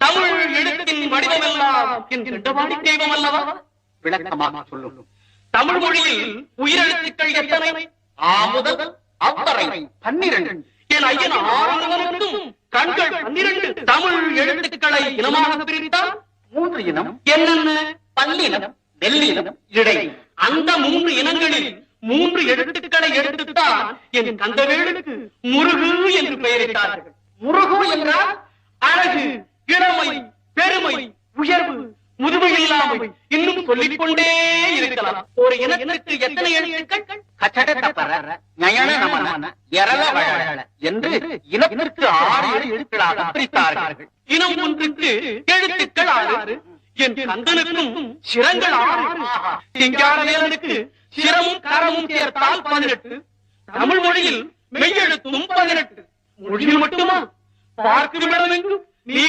தமிழ் எழுத்தின் வடிவமெல்லாம் என் கண்டபாடி தெய்வம் அல்லவா? விளக்கமாக சொல்லும். தமிழ் மொழியில் உயிரெழுத்துக்கள் எத்தனை? ஆ முதல் அவ்வரை 12. என் ஐயன் ஆறுவனுக்கும் கண்கள் 12. தமிழ் எழுத்துக்களை இனமாக பிரித்தால் 3 இனம். என்னென்ன? பல்லினம், மெல்லினம், இடை. அந்த 3 இனங்களில் 3 எழுத்துக்களை எடுத்துத்தான் என் கந்தவேலுக்கு முருகு என்று பெயரிட்டார்கள். முருகு என்றால் அழகு, இளமை, பெருமை, உயர்வு, முதுமை இல்லாமை, இன்னும் சொல்லிக் கொண்டே இருக்கலாம். ஒரு இனத்திற்கு எத்தனை எழுத்துக்கள்? கச்சடத்தப்பற, ஞயன நமன, எரள வழல என்று இனத்திற்கு 6 எழுத்துக்களாக பிரித்தார்கள். இனம் ஒன்றுக்கு எழுத்துக்கள் 6. என் கந்தனுக்கும் சிரங்கள் 6. சிங்காரவேலனுக்கு சிரமும் கரமும் சேர்த்தால் 18. தமிழ் மொழியில் மெய்யெழுத்தும் 18. மொழியில் மட்டுமா? பார்க்கும் இடமெங்கும் நீ